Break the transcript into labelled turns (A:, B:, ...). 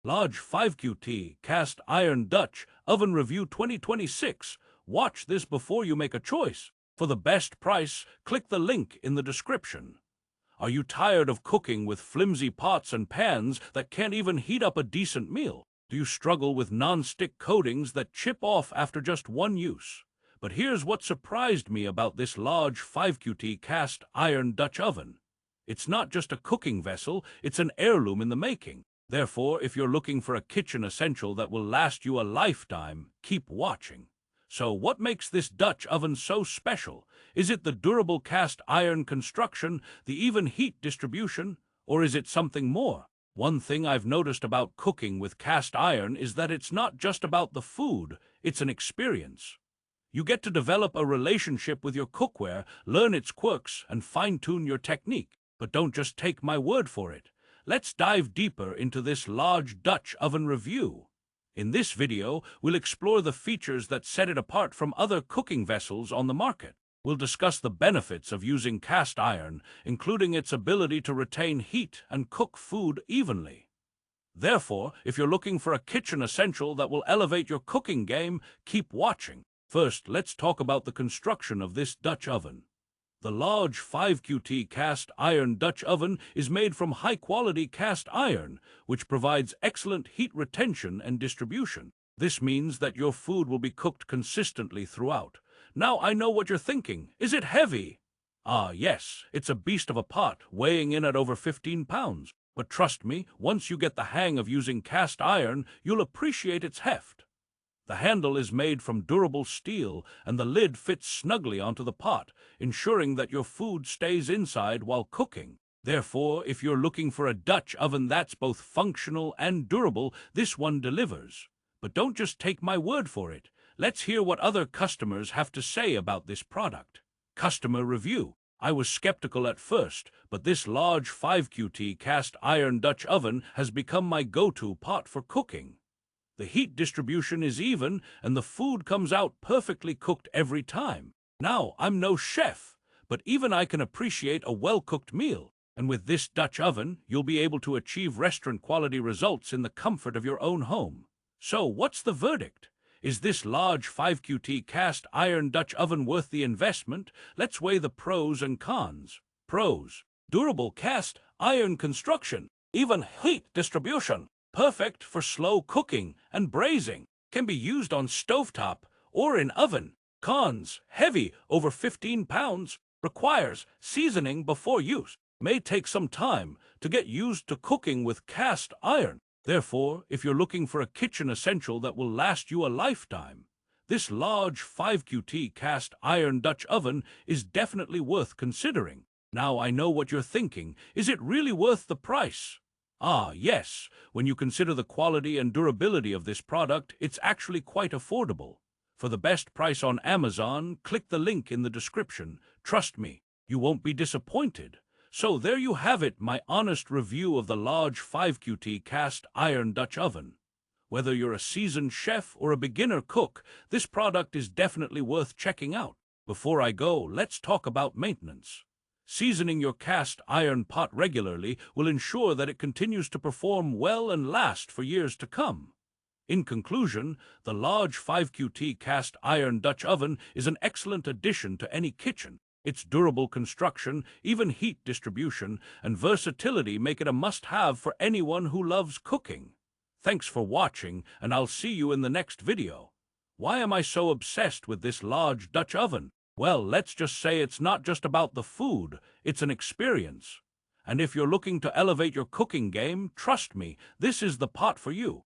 A: Large 5QT Cast Iron Dutch Oven Review 2026. Watch this before you make a choice. For the best price, click the link in the description. Are you tired of cooking with flimsy pots and pans that can't even heat up a decent meal? Do you struggle with non-stick coatings that chip off after just one use? But here's what surprised me about this large 5QT cast iron Dutch oven. It's not just a cooking vessel, it's an heirloom in the making. Therefore, if you're looking for a kitchen essential that will last you a lifetime, keep watching. So what makes this Dutch oven so special? Is it the durable cast iron construction, the even heat distribution, or is it something more? One thing I've noticed about cooking with cast iron is that it's not just about the food, it's an experience. You get to develop a relationship with your cookware, learn its quirks, and fine-tune your technique. But don't just take my word for it. Let's dive deeper into this large Dutch oven review. In this video, we'll explore the features that set it apart from other cooking vessels on the market. We'll discuss the benefits of using cast iron, including its ability to retain heat and cook food evenly. Therefore, if you're looking for a kitchen essential that will elevate your cooking game, keep watching. First, let's talk about the construction of this Dutch oven. The large 5QT cast iron Dutch oven is made from high-quality cast iron, which provides excellent heat retention and distribution. This means that your food will be cooked consistently throughout. Now I know what you're thinking. Is it heavy? Ah, yes, it's a beast of a pot, weighing in at over 15 pounds. But trust me, once you get the hang of using cast iron, you'll appreciate its heft. The handle is made from durable steel, and the lid fits snugly onto the pot, ensuring that your food stays inside while cooking. Therefore, if you're looking for a Dutch oven that's both functional and durable, this one delivers. But don't just take my word for it. Let's hear what other customers have to say about this product. Customer review. I was skeptical at first, but this large 5QT cast iron Dutch oven has become my go-to pot for cooking. The heat distribution is even, and the food comes out perfectly cooked every time. Now, I'm no chef, but even I can appreciate a well-cooked meal. And with this Dutch oven, you'll be able to achieve restaurant-quality results in the comfort of your own home. So, what's the verdict? Is this large 5QT cast iron Dutch oven worth the investment? Let's weigh the pros and cons. Pros: durable cast iron construction, even heat distribution. Perfect for slow cooking and braising. Can be used on stovetop or in oven. Cons: heavy, over 15 pounds. Requires seasoning before use. May take some time to get used to cooking with cast iron. Therefore, if you're looking for a kitchen essential that will last you a lifetime, this large 5QT cast iron Dutch oven is definitely worth considering. Now I know what you're thinking. Is it really worth the price? Ah, yes. When you consider the quality and durability of this product, it's actually quite affordable. For the best price on Amazon, click the link in the description. Trust me, you won't be disappointed. So there you have it, my honest review of the large 5QT cast iron Dutch oven. Whether you're a seasoned chef or a beginner cook, this product is definitely worth checking out. Before I go, let's talk about maintenance. Seasoning your cast iron pot regularly will ensure that it continues to perform well and last for years to come. In conclusion, the large 5QT cast iron Dutch oven is an excellent addition to any kitchen. Its durable construction, even heat distribution, and versatility make it a must-have for anyone who loves cooking. Thanks for watching, and I'll see you in the next video. Why am I so obsessed with this large Dutch oven? Well, let's just say it's not just about the food, it's an experience. And if you're looking to elevate your cooking game, trust me, this is the pot for you.